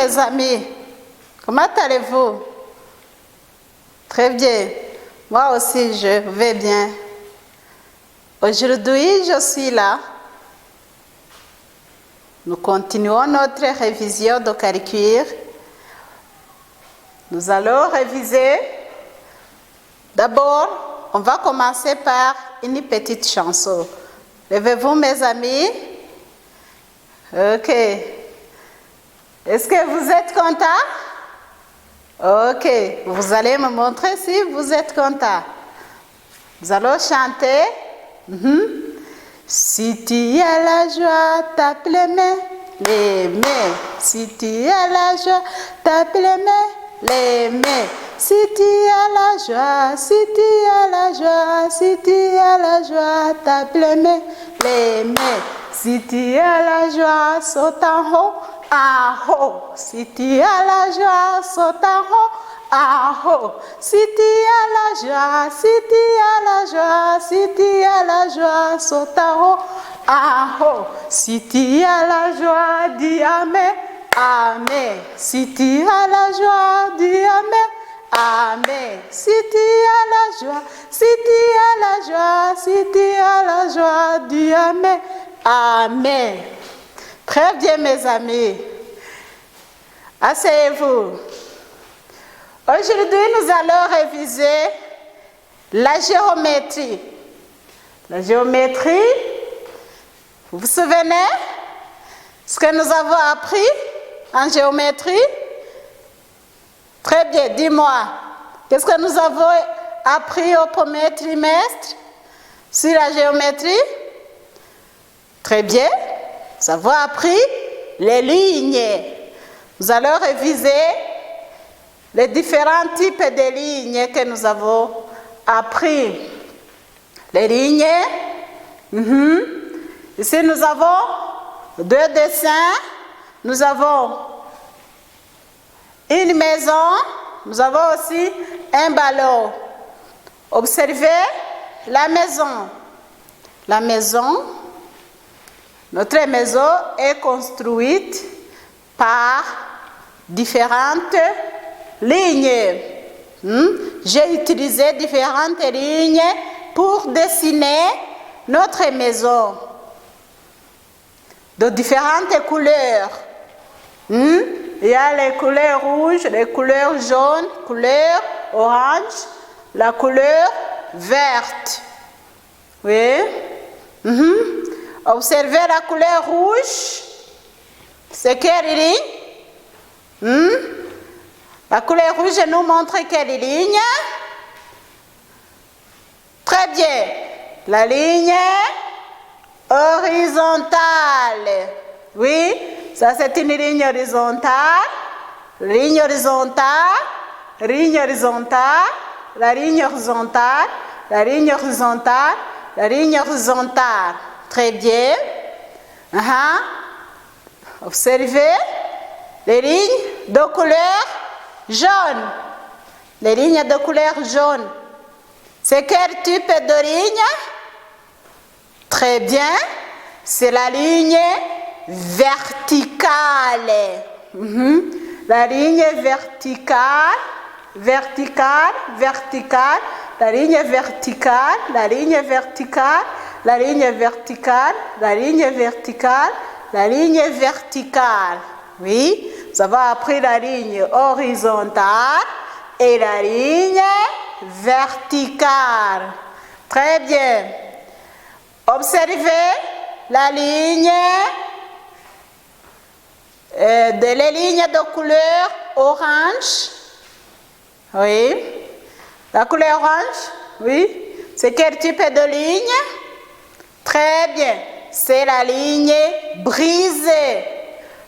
mes amis, comment allez-vous? Très bien, moi aussi je vais bien. Aujourd'hui, je suis là. Nous continuons notre révision de calcul. Nous allons réviser. D'abord, on va commencer par une petite chanson. Levez-vous, mes amis. Ok. Est-ce que vous êtes contents? Ok. Vous allez me montrer si vous êtes contents. Nous allons chanter. Si tu as la joie, tape les mains, les mains. Si tu as la joie, tape les mains, les mains. Si tu as la joie, si tu as la joie, si tu as la joie, tape les mains, les mains. Si tu as la joie, saute en haut, en haut. Si tu as la joie, saute en haut, en haut. Si tu as la joie, si tu as la joie, si tu as la joie, saute en haut, en haut. Si tu as la joie, dis amen, amen. Si tu as la joie, dis amen, amen. Si tu as la joie, si tu as la joie, si tu as la joie, dis amen, amen. Très bien, mes amis. Asseyez-vous. Aujourd'hui, nous allons réviser la géométrie. La géométrie, vous vous souvenez ce que nous avons appris en géométrie? Très bien, dis-moi, qu'est-ce que nous avons appris au premier trimestre sur la géométrie? Très bien, nous avons appris les lignes. Nous allons réviser les différents types de lignes que nous avons appris. Les lignes. Ici, nous avons deux dessins. Nous avons une maison. Nous avons aussi un ballon. Observez la maison. La maison, notre maison est construite par différentes lignes. J'ai utilisé différentes lignes pour dessiner notre maison de différentes couleurs. Il y a les couleurs rouges, les couleurs jaunes, couleur orange, la couleur verte. Oui. Observez la couleur rouge. C'est quelle ligne? La couleur rouge nous montre quelle ligne? Très bien. La ligne horizontale. Oui, ça c'est une ligne horizontale. Ligne horizontale. Ligne horizontale. La ligne horizontale. La ligne horizontale. La ligne horizontale. Très bien. Observez les lignes de couleur jaune. Les lignes de couleur jaune. C'est quel type de ligne? Très bien. C'est la ligne verticale. La ligne verticale, verticale, verticale. La ligne verticale, la ligne verticale, la ligne verticale, la ligne verticale, la ligne verticale. Oui, nous avons appris la ligne horizontale et la ligne verticale. Très bien. Observez la ligne, les lignes de couleur orange. Oui. La couleur orange, oui. C'est quel type de ligne? Très bien. C'est la ligne brisée.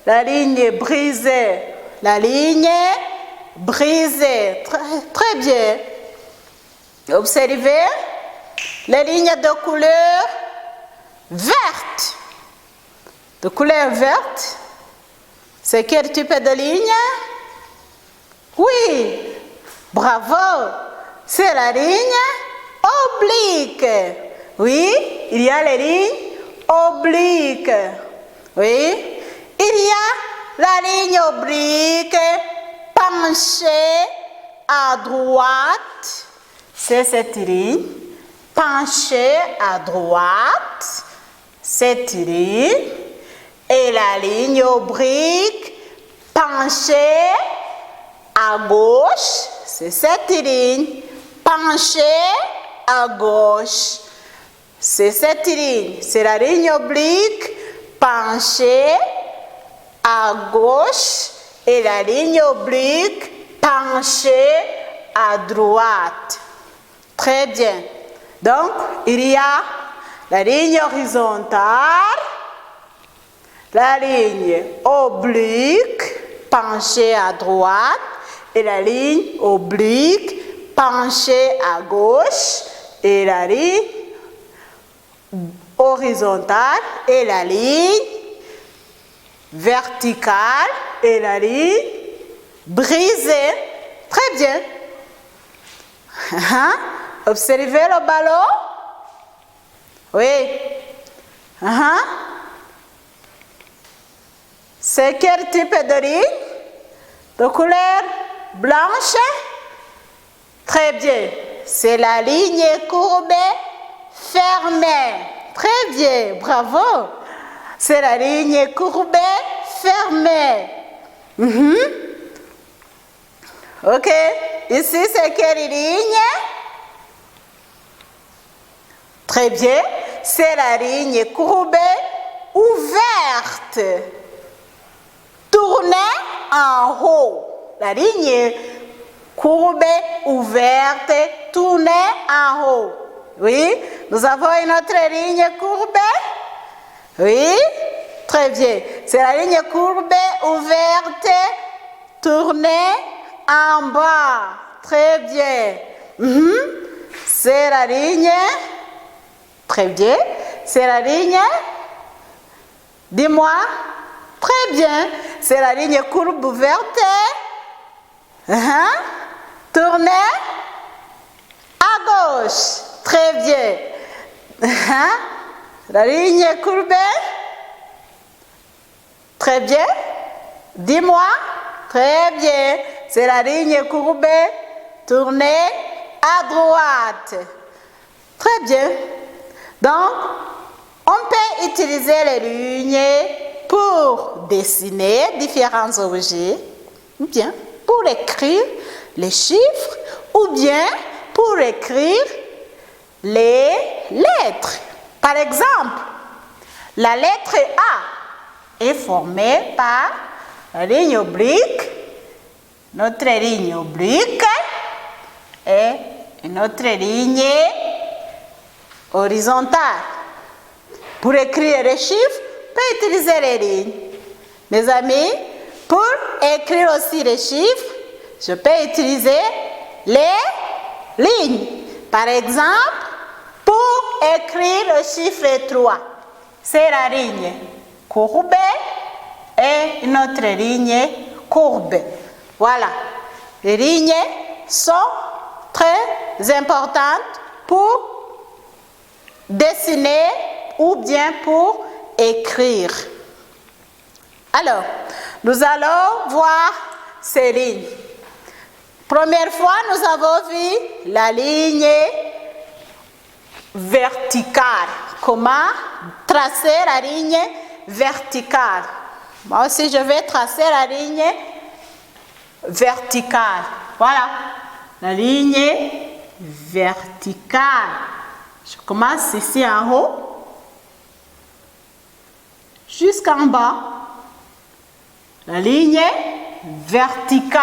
La ligne brisée. La ligne brisée. Très bien. Observez les lignes de couleur verte. De couleur verte. C'est quel type de ligne? Oui. Bravo. C'est la ligne oblique. Oui, il y a les lignes obliques. Oui. Il y a la ligne oblique penchée à droite, c'est cette ligne, penchée à droite, cette ligne, et la ligne oblique penchée à gauche, c'est cette ligne, penchée à gauche, c'est cette ligne, c'est la ligne oblique penchée à gauche et la ligne oblique penchée à droite. Très bien. Donc, il y a la ligne horizontale, la ligne oblique penchée à droite et la ligne oblique penchée à gauche et la ligne horizontale et la ligne verticale et la ligne brisée. Très bien. Observez le ballon. Oui. C'est quel type de ligne? De couleur blanche? Très bien. C'est la ligne courbée fermée. Très bien, bravo. C'est la ligne courbée fermée. Ok, ici c'est quelle ligne? Très bien, c'est la ligne courbée ouverte. Tournée en haut. La ligne courbée ouverte, tournée en haut. Oui, nous avons une autre ligne courbée. Oui, très bien. C'est la ligne courbée ouverte, tournée en bas. Très bien. C'est la ligne. Très bien. C'est la ligne. Dis-moi. Très bien. C'est la ligne courbe ouverte. Tournée à gauche. Très bien. La ligne courbée. Très bien. Dis-moi. Très bien. C'est la ligne courbée. Tournée à droite. Très bien. Donc, on peut utiliser les lignes pour dessiner différents objets, ou bien pour écrire les chiffres, ou bien pour écrire les lettres. Par exemple, la lettre A est formée par la ligne oblique, notre ligne oblique et notre ligne horizontale. Pour écrire les chiffres, on peut utiliser les lignes. Mes amis, pour écrire aussi les chiffres, je peux utiliser les lignes. Par exemple, pour écrire le chiffre 3, c'est la ligne courbée et une autre ligne courbée. Voilà. Les lignes sont très importantes pour dessiner ou bien pour écrire. Alors, nous allons voir ces lignes. Première fois, nous avons vu la ligne verticale. Comment tracer la ligne verticale? Moi aussi, je vais tracer la ligne verticale. Voilà, la ligne verticale. Je commence ici en haut, jusqu'en bas. La ligne verticale.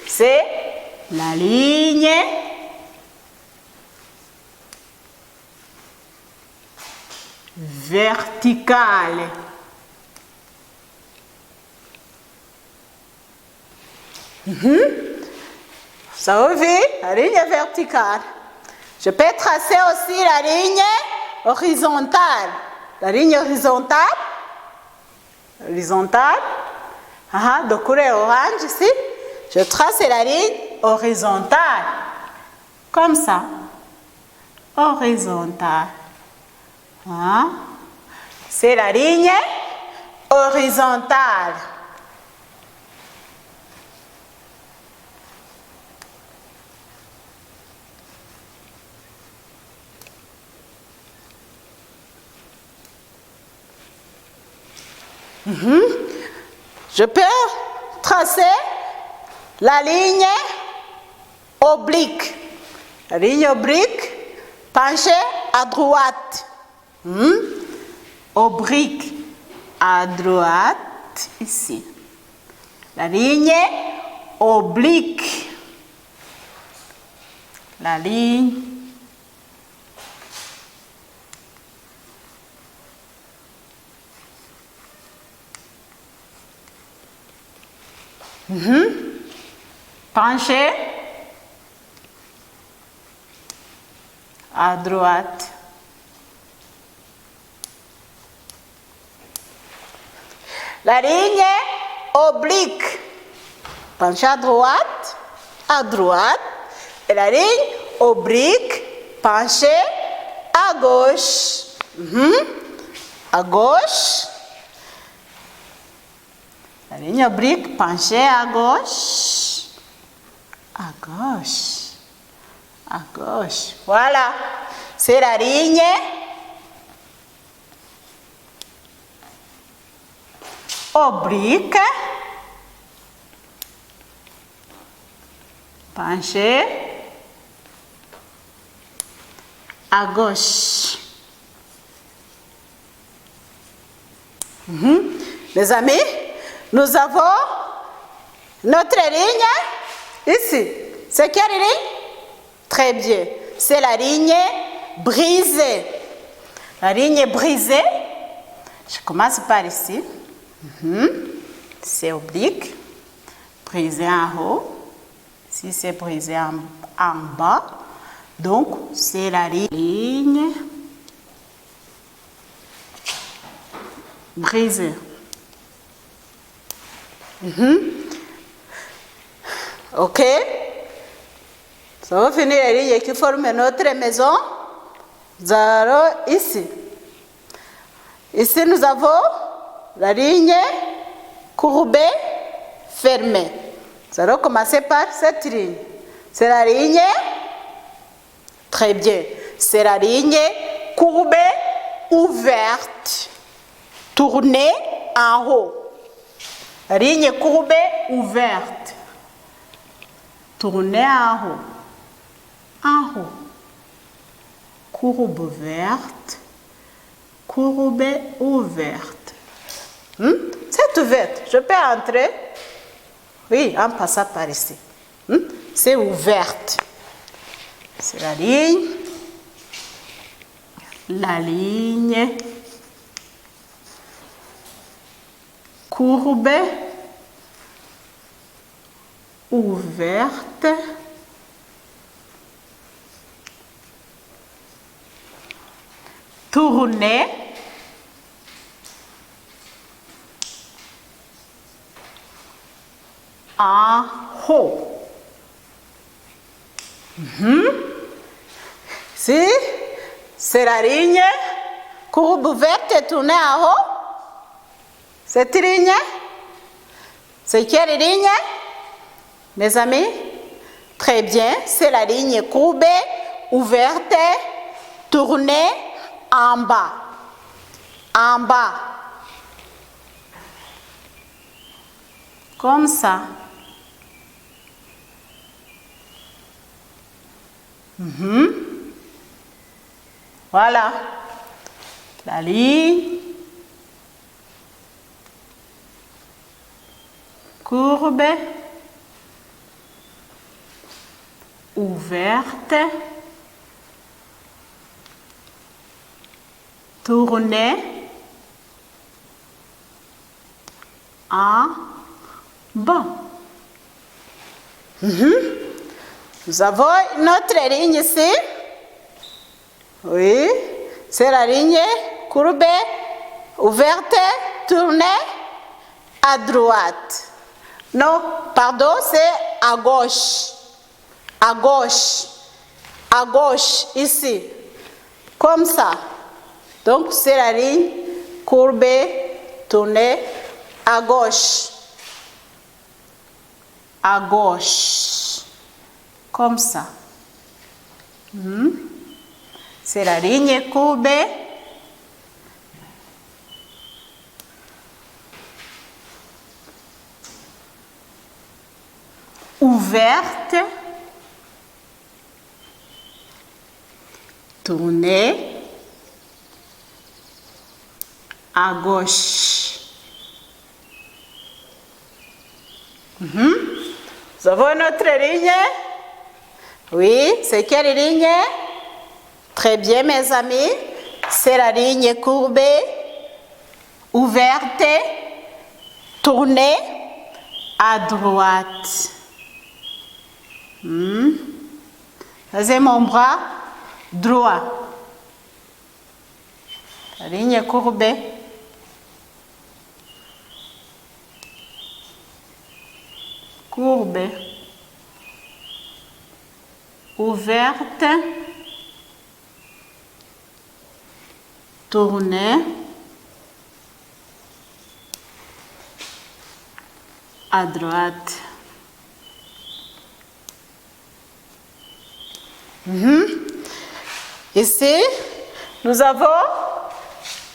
C'est la ligne verticale. Ça vous voyez, la ligne verticale. Je peux tracer aussi la ligne horizontale. La ligne horizontale, de couleur orange ici, je trace la ligne horizontale. Comme ça. Horizontale. C'est la ligne horizontale. Je peux tracer la ligne oblique. La ligne oblique penchée à droite. Oblique à droite, ici. La ligne oblique. La ligne penchée à droite. La ligne oblique penchée à droite, et la ligne oblique penchée à gauche. À gauche. La ligne oblique penchée à gauche. À gauche. À gauche. Voilà. C'est la ligne oblique penchée à gauche. Les amis, nous avons notre ligne ici. C'est quelle ligne? Très bien. C'est la ligne brisée. La ligne brisée, je commence par ici. C'est oblique. Brisé en haut. Ici, c'est brisé en bas. Donc, c'est la ligne brisée. Ok. Ça va finir la ligne qui forme notre maison. Nous allons ici. Ici, nous avons la ligne courbée fermée. Nous allons commencer par cette ligne. C'est la ligne. Très bien. C'est la ligne courbée ouverte. Tournée en haut. La ligne courbée ouverte. Tournée en haut. En haut. Courbe ouverte. Courbe ouverte. C'est ouverte. Je peux entrer. Oui, en passant par ici. C'est ouverte. C'est la ligne. La ligne courbe ouverte. Tournée en haut. Si, c'est la ligne courbe ouverte et tournée en haut. Cette ligne, c'est quelle ligne, mes amis? Très bien, c'est la ligne courbée ouverte tournée en bas. En bas. Comme ça. Voilà. La ligne courbe ouverte tournée en bas. Nous avons notre ligne ici. Oui, c'est la ligne courbée, ouverte, tournée à droite. Non, pardon, c'est à gauche. À gauche. À gauche, ici. Comme ça. Donc, c'est la ligne courbée, tournez à gauche. À gauche. Comme ça. C'est la ligne courbée. Ouverte. Tournez à gauche. Nous avons une autre ligne. Oui, c'est quelle ligne? Très bien, mes amis. C'est la ligne courbée, ouverte, tournée à droite. C'est mon bras droit. La ligne courbée. Courbée. Ouverte. Tournée. À droite. Ici, nous avons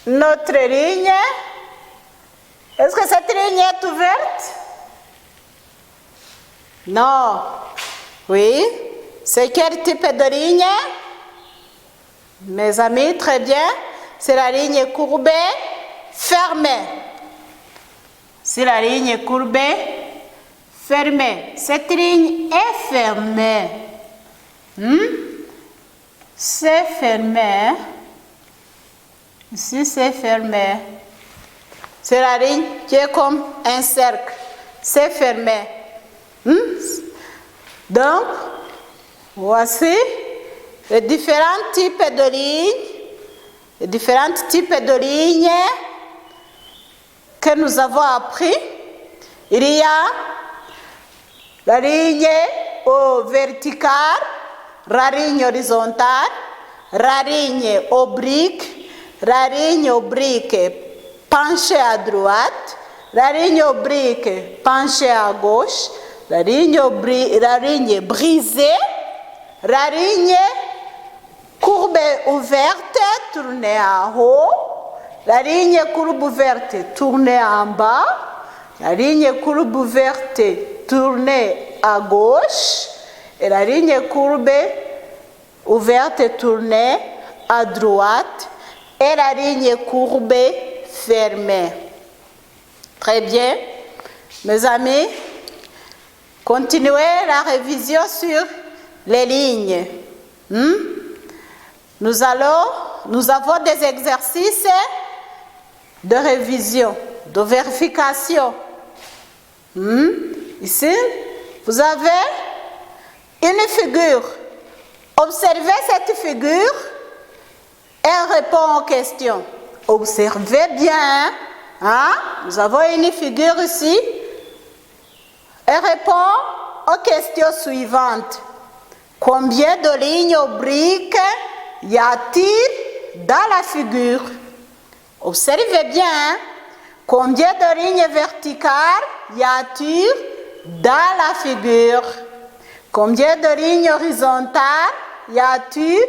notre ligne. Est-ce que cette ligne est ouverte? Non. Oui. C'est quel type de ligne? Mes amis, très bien. C'est la ligne courbée fermée. C'est la ligne courbée fermée. Cette ligne est fermée. C'est fermé. Ici, c'est fermé. C'est la ligne qui est comme un cercle. C'est fermé. Donc, voici les différents types de lignes. Les différents types de lignes que nous avons appris. Il y a la ligne verticale, la ligne horizontale, la ligne oblique penchée à droite, la ligne oblique penchée à gauche, la ligne brisée, la ligne courbe ouverte tournée en haut, la ligne courbe ouverte tournée en bas, la ligne courbe ouverte tournée à gauche et la ligne courbe ouverte tournée à droite et la ligne courbe fermée. Très bien. Mes amis, continuez la révision sur les lignes. Nous avons des exercices de révision, de vérification. Ici, vous avez une figure. Observez cette figure et répondez aux questions. Observez bien. Nous avons une figure ici et répond aux questions suivantes. Combien de lignes obliques y a-t-il dans la figure? Observez bien. Combien de lignes verticales y a-t-il dans la figure? Combien de lignes horizontales y a-t-il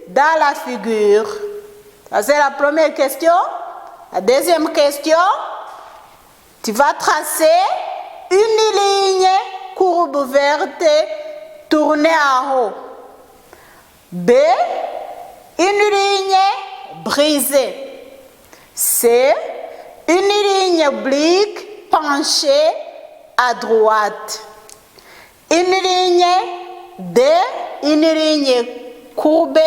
dans la figure? Ça, c'est la première question. La deuxième question, tu vas tracer une ligne courbe ouverte tournée en haut. B, une ligne brisée. C, une ligne oblique penchée à droite. Une ligne D, une ligne courbée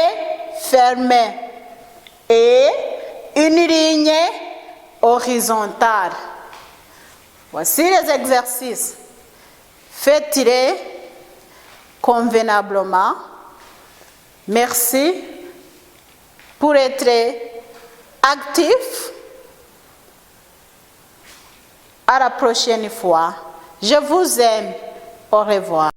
fermée. Et une ligne horizontale. Voici les exercices. Faites-les convenablement. Merci pour être actif. À la prochaine fois. Je vous aime. Au revoir.